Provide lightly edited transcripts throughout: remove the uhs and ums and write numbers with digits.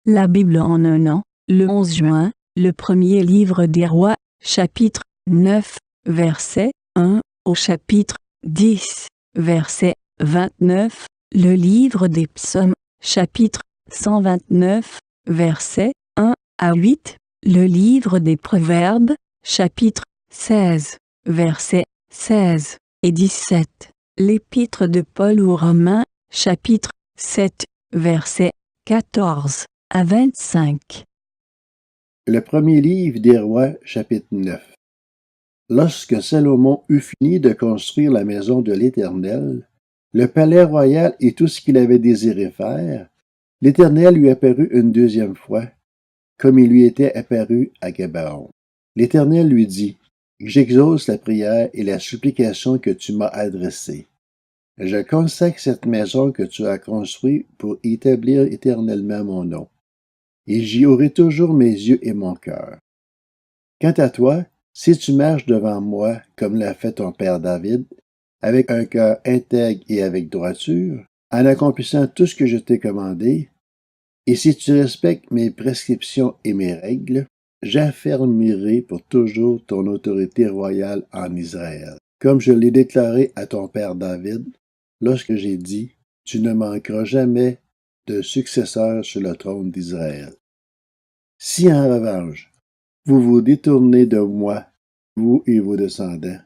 La Bible en un an, le 11 juin, le premier livre des rois, chapitre 9, verset 1 au chapitre 10, verset 29, le livre des psaumes, chapitre 129, verset 1 à 8, le livre des proverbes, chapitre 16, verset 16 et 17, l'épître de Paul aux Romains, chapitre 7, verset 14 à 25. Le premier livre des rois, chapitre 9. Lorsque Salomon eut fini de construire la maison de l'Éternel, le palais royal et tout ce qu'il avait désiré faire, l'Éternel lui apparut une deuxième fois, comme il lui était apparu à Gabaon. L'Éternel lui dit, « J'exauce la prière et la supplication que tu m'as adressée. Je consacre cette maison que tu as construite pour établir éternellement mon nom. Et j'y aurai toujours mes yeux et mon cœur. Quant à toi, si tu marches devant moi comme l'a fait ton père David, avec un cœur intègre et avec droiture, en accomplissant tout ce que je t'ai commandé, et si tu respectes mes prescriptions et mes règles, j'affermirai pour toujours ton autorité royale en Israël, comme je l'ai déclaré à ton père David, lorsque j'ai dit, tu ne manqueras jamais de successeur sur le trône d'Israël. Si en revanche, vous vous détournez de moi, vous et vos descendants,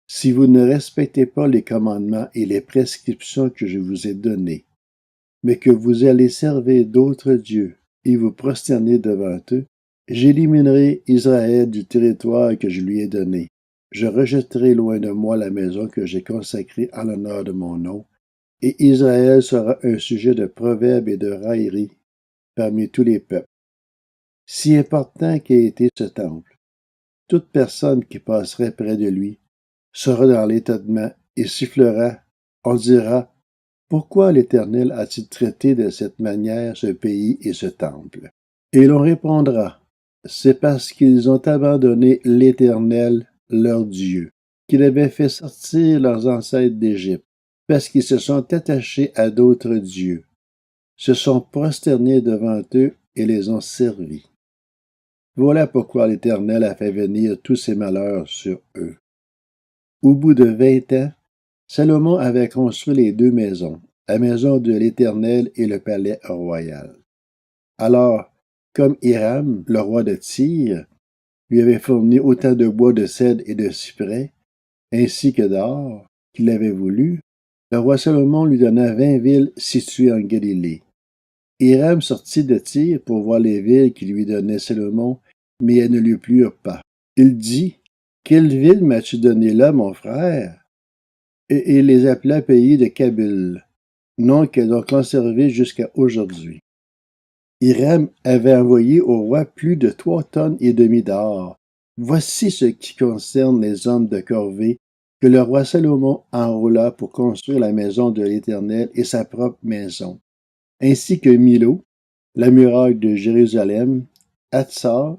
si vous ne respectez pas les commandements et les prescriptions que je vous ai donnés, mais que vous allez servir d'autres dieux et vous prosterner devant eux, j'éliminerai Israël du territoire que je lui ai donné. Je rejetterai loin de moi la maison que j'ai consacrée en l'honneur de mon nom, et Israël sera un sujet de proverbes et de railleries parmi tous les peuples. Si important qu'ait été ce temple, toute personne qui passerait près de lui sera dans l'étonnement et sifflera. On dira, pourquoi l'Éternel a-t-il traité de cette manière ce pays et ce temple? Et l'on répondra, c'est parce qu'ils ont abandonné l'Éternel, leur Dieu, qu'il avait fait sortir leurs ancêtres d'Égypte, parce qu'ils se sont attachés à d'autres dieux, se sont prosternés devant eux et les ont servis. Voilà pourquoi l'Éternel a fait venir tous ces malheurs sur eux. Au bout de 20 ans, Salomon avait construit les deux maisons, la maison de l'Éternel et le palais royal. Alors, comme Hiram, le roi de Tyr, lui avait fourni autant de bois de cèdre et de cyprès, ainsi que d'or, qu'il avait voulu, le roi Salomon lui donna 20 villes situées en Galilée. Hiram sortit de Tyr pour voir les villes qu'il lui donnait Salomon, mais elles ne lui plurent pas. Il dit, « Quelle ville m'as-tu donnée là, mon frère? » Et il les appela pays de Kabyl, nom qu'elles ont conservé jusqu'à aujourd'hui. Hiram avait envoyé au roi plus de 3,5 tonnes d'or. Voici ce qui concerne les hommes de corvée que le roi Salomon enrôla pour construire la maison de l'Éternel et sa propre maison, ainsi que Milo, la muraille de Jérusalem, Hatsar,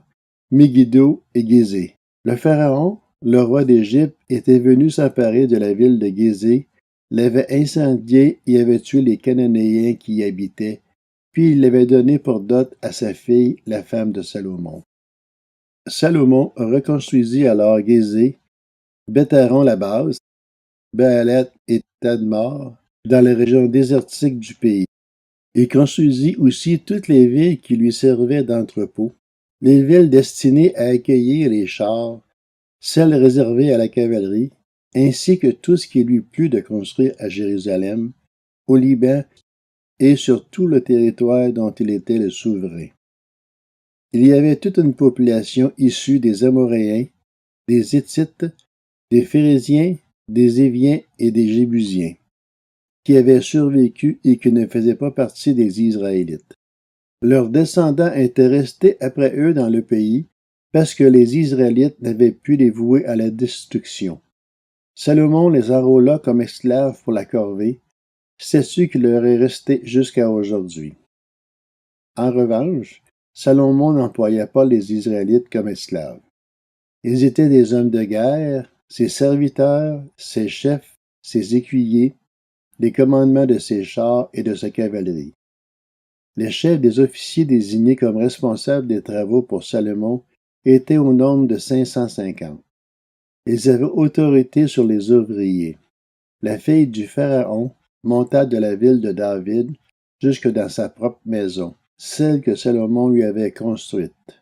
Megiddo et Gézé. Le pharaon, le roi d'Égypte, était venu s'emparer de la ville de Gézé, l'avait incendiée et avait tué les Cananéens qui y habitaient, puis il l'avait donnée pour dot à sa fille, la femme de Salomon. Salomon reconstruisit alors Gézé, Bétharon la base, Baalat et Tadmor, dans les régions désertiques du pays. Il construisit aussi toutes les villes qui lui servaient d'entrepôt, les villes destinées à accueillir les chars, celles réservées à la cavalerie, ainsi que tout ce qui lui plut de construire à Jérusalem, au Liban et sur tout le territoire dont il était le souverain. Il y avait toute une population issue des Amoréens, des Hittites, des Phérésiens, des Éviens et des Jébusiens, qui avaient survécu et qui ne faisaient pas partie des Israélites. Leurs descendants étaient restés après eux dans le pays, parce que les Israélites n'avaient pu les vouer à la destruction. Salomon les enrôla comme esclaves pour la corvée, statut qui leur est resté jusqu'à aujourd'hui. En revanche, Salomon n'employa pas les Israélites comme esclaves. Ils étaient des hommes de guerre, ses serviteurs, ses chefs, ses écuyers, les commandements de ses chars et de sa cavalerie. Les chefs des officiers désignés comme responsables des travaux pour Salomon étaient au nombre de 550. Ils avaient autorité sur les ouvriers. La fille du Pharaon monta de la ville de David jusque dans sa propre maison, celle que Salomon lui avait construite.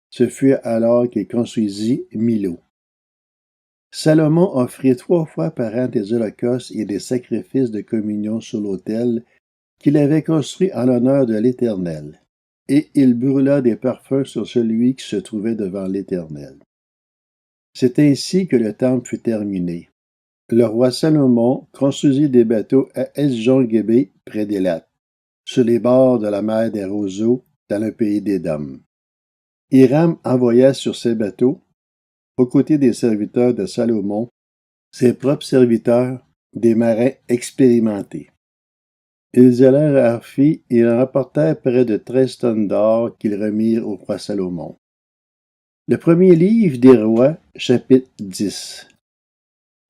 Ce fut alors qu'il construisit Milo. Salomon offrit 3 fois par an des holocaustes et des sacrifices de communion sur l'autel qu'il avait construit en l'honneur de l'Éternel, et il brûla des parfums sur celui qui se trouvait devant l'Éternel. C'est ainsi que le temple fut terminé. Le roi Salomon construisit des bateaux à Esjon-Gébé, près d'Élat, sur les bords de la mer des Roseaux, dans le pays d'Édom. Hiram envoya sur ces bateaux, aux côtés des serviteurs de Salomon, ses propres serviteurs, des marins expérimentés. Ils allèrent à Arphi et en rapportèrent près de 13 tonnes d'or qu'ils remirent au roi Salomon. Le premier livre des rois, chapitre 10.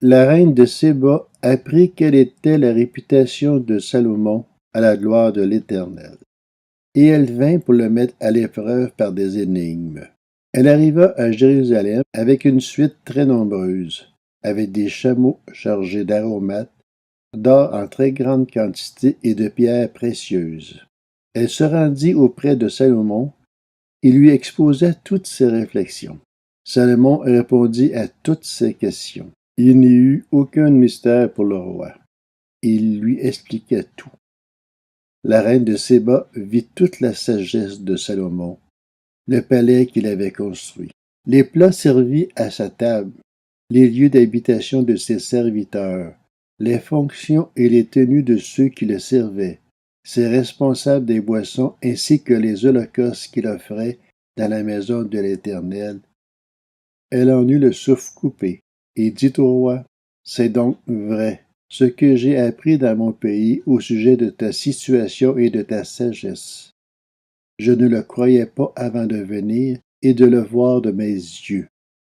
La reine de Séba apprit quelle était la réputation de Salomon à la gloire de l'Éternel. Et elle vint pour le mettre à l'épreuve par des énigmes. Elle arriva à Jérusalem avec une suite très nombreuse, avec des chameaux chargés d'aromates, d'or en très grande quantité et de pierres précieuses. Elle se rendit auprès de Salomon et lui exposa toutes ses réflexions. Salomon répondit à toutes ses questions. Il n'y eut aucun mystère pour le roi. Il lui expliqua tout. La reine de Séba vit toute la sagesse de Salomon, le palais qu'il avait construit, les plats servis à sa table, les lieux d'habitation de ses serviteurs, les fonctions et les tenues de ceux qui le servaient, ses responsables des boissons ainsi que les holocaustes qu'il offrait dans la maison de l'Éternel. Elle en eut le souffle coupé et dit au roi, « C'est donc vrai, ce que j'ai appris dans mon pays au sujet de ta situation et de ta sagesse. Je ne le croyais pas avant de venir et de le voir de mes yeux.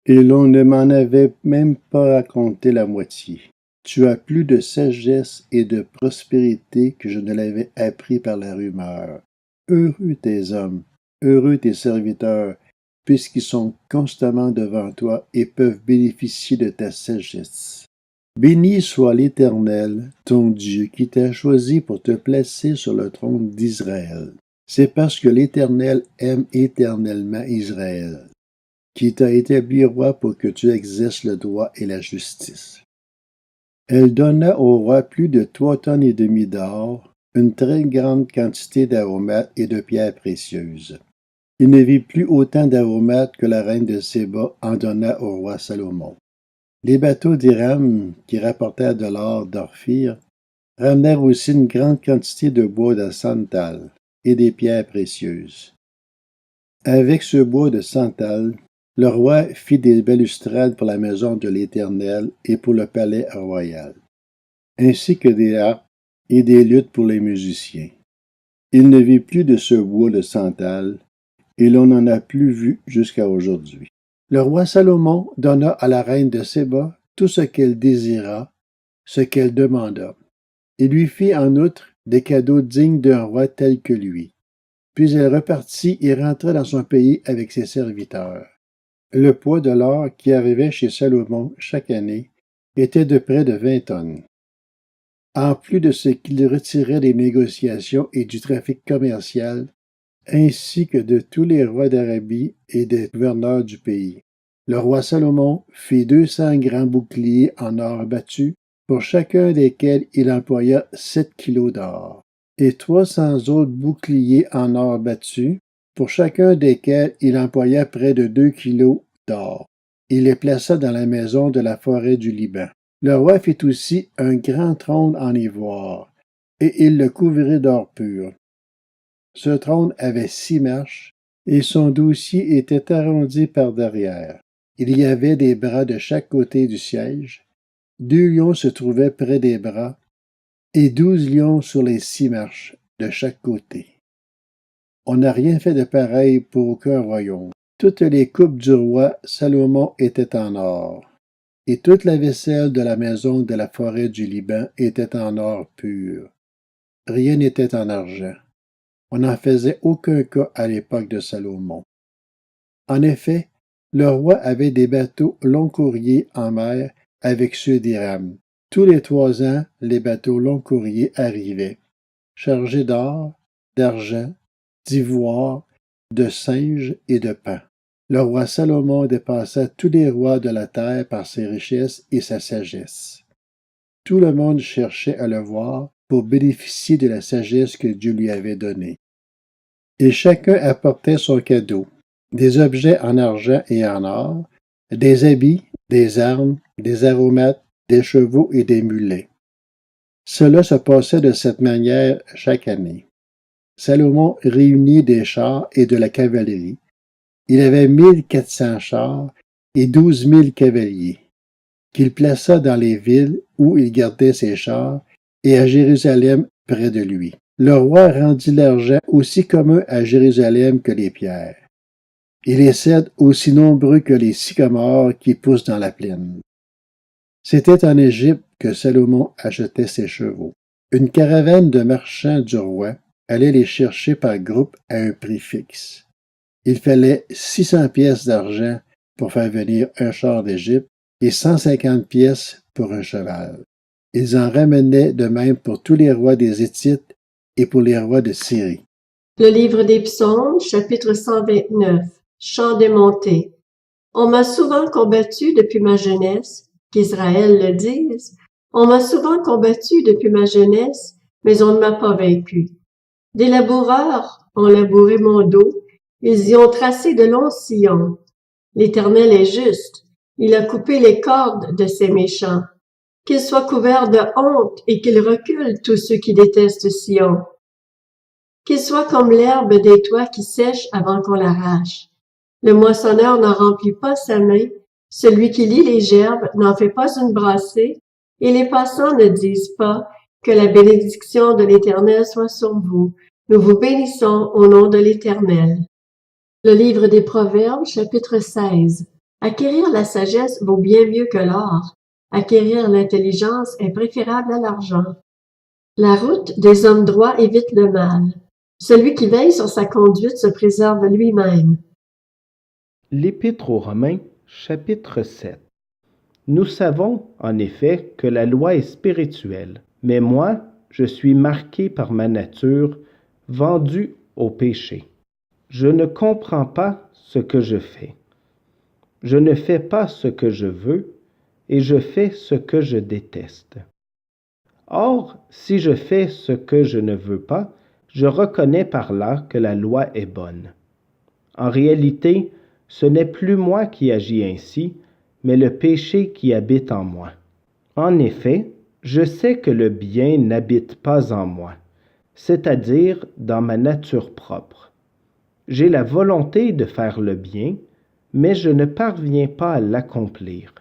Et l'on ne m'en avait même pas raconté la moitié. Tu as plus de sagesse et de prospérité que je ne l'avais appris par la rumeur. Heureux tes hommes, heureux tes serviteurs, puisqu'ils sont constamment devant toi et peuvent bénéficier de ta sagesse. Béni soit l'Éternel, ton Dieu, qui t'a choisi pour te placer sur le trône d'Israël. C'est parce que l'Éternel aime éternellement Israël, qui t'a établi roi pour que tu exerces le droit et la justice. Elle donna au roi plus de 3,5 tonnes d'or, une très grande quantité d'aromates et de pierres précieuses. Il ne vit plus autant d'aromates que la reine de Séba en donna au roi Salomon. Les bateaux d'Hiram, qui rapportèrent de l'or d'Ophir, ramenèrent aussi une grande quantité de bois de santal et des pierres précieuses. Avec ce bois de santal, le roi fit des balustrades pour la maison de l'Éternel et pour le palais royal, ainsi que des harpes et des luttes pour les musiciens. Il ne vit plus de ce bois de santal, et l'on n'en a plus vu jusqu'à aujourd'hui. Le roi Salomon donna à la reine de Séba tout ce qu'elle désira, ce qu'elle demanda. Il lui fit en outre des cadeaux dignes d'un roi tel que lui. Puis elle repartit et rentra dans son pays avec ses serviteurs. Le poids de l'or qui arrivait chez Salomon chaque année était de près de 20 tonnes. En plus de ce qu'il retirait des négociations et du trafic commercial, ainsi que de tous les rois d'Arabie et des gouverneurs du pays. Le roi Salomon fit 200 grands boucliers en or battu, pour chacun desquels il employa 7 kilos d'or, et 300 autres boucliers en or battu, pour chacun desquels il employa près de 2 kilos d'or. Il les plaça dans la maison de la forêt du Liban. Le roi fit aussi un grand trône en ivoire, et il le couvrit d'or pur. Ce trône avait 6 marches, et son dossier était arrondi par derrière. Il y avait des bras de chaque côté du siège, 2 lions se trouvaient près des bras, et 12 lions sur les 6 marches de chaque côté. On n'a rien fait de pareil pour aucun royaume. Toutes les coupes du roi Salomon étaient en or, et toute la vaisselle de la maison de la forêt du Liban était en or pur. Rien n'était en argent. On n'en faisait aucun cas à l'époque de Salomon. En effet, le roi avait des bateaux long courriers en mer avec ceux d'Hiram. Tous les 3 ans, les bateaux long courriers arrivaient, chargés d'or, d'argent, d'ivoire, de singes et de pain. Le roi Salomon dépassa tous les rois de la terre par ses richesses et sa sagesse. Tout le monde cherchait à le voir pour bénéficier de la sagesse que Dieu lui avait donnée. Et chacun apportait son cadeau, des objets en argent et en or, des habits, des armes, des aromates, des chevaux et des mulets. Cela se passait de cette manière chaque année. Salomon réunit des chars et de la cavalerie. Il avait 1400 chars et 12 000 cavaliers, qu'il plaça dans les villes où il gardait ses chars et à Jérusalem près de lui. Le roi rendit l'argent aussi commun à Jérusalem que les pierres, et les cèdres aussi nombreux que les sycomores qui poussent dans la plaine. C'était en Égypte que Salomon achetait ses chevaux. Une caravane de marchands du roi allait les chercher par groupe à un prix fixe. Il fallait 600 pièces d'argent pour faire venir un char d'Égypte et 150 pièces pour un cheval. Ils en ramenaient de même pour tous les rois des Hittites et pour les rois de Syrie. Le livre des Psaumes, chapitre 129, Chant des montées. On m'a souvent combattu depuis ma jeunesse, qu'Israël le dise. On m'a souvent combattu depuis ma jeunesse, mais on ne m'a pas vaincu. Des laboureurs ont labouré mon dos, ils y ont tracé de longs sillons. L'Éternel est juste, il a coupé les cordes de ces méchants. Qu'ils soient couverts de honte et qu'ils reculent tous ceux qui détestent Sion. Qu'ils soient comme l'herbe des toits qui sèche avant qu'on l'arrache. Le moissonneur n'en remplit pas sa main, celui qui lie les gerbes n'en fait pas une brassée, et les passants ne disent pas que la bénédiction de l'Éternel soit sur vous. Nous vous bénissons au nom de l'Éternel. Le livre des Proverbes, chapitre 16. Acquérir la sagesse vaut bien mieux que l'or. Acquérir l'intelligence est préférable à l'argent. La route des hommes droits évite le mal. Celui qui veille sur sa conduite se préserve lui-même. L'Épître aux Romains, chapitre 7. Nous savons, en effet, que la loi est spirituelle, mais moi, je suis marqué par ma nature, vendu au péché. Je ne comprends pas ce que je fais. Je ne fais pas ce que je veux, et je fais ce que je déteste. Or, si je fais ce que je ne veux pas, je reconnais par là que la loi est bonne. En réalité, ce n'est plus moi qui agis ainsi, mais le péché qui habite en moi. En effet, je sais que le bien n'habite pas en moi, c'est-à-dire dans ma nature propre. J'ai la volonté de faire le bien, mais je ne parviens pas à l'accomplir.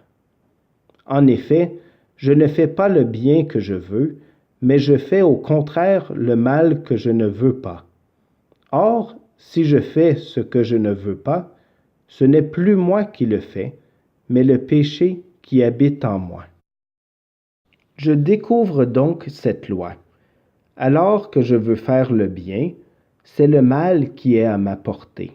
En effet, je ne fais pas le bien que je veux, mais je fais au contraire le mal que je ne veux pas. Or, si je fais ce que je ne veux pas, ce n'est plus moi qui le fais, mais le péché qui habite en moi. Je découvre donc cette loi. Alors que je veux faire le bien, c'est le mal qui est à ma portée.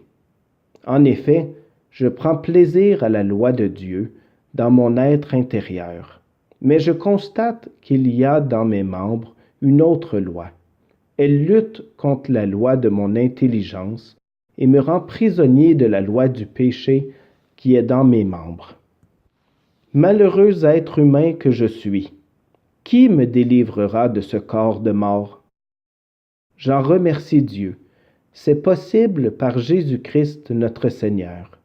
En effet, je prends plaisir à la loi de Dieu dans mon être intérieur, mais je constate qu'il y a dans mes membres une autre loi. Elle lutte contre la loi de mon intelligence et me rend prisonnier de la loi du péché qui est dans mes membres. Malheureux être humain que je suis, qui me délivrera de ce corps de mort? J'en remercie Dieu. C'est possible par Jésus-Christ notre Seigneur.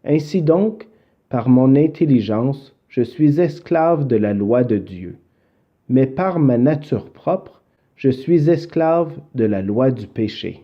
Ainsi donc, par mon intelligence, je suis esclave de la loi de Dieu, mais par ma nature propre, je suis esclave de la loi du péché.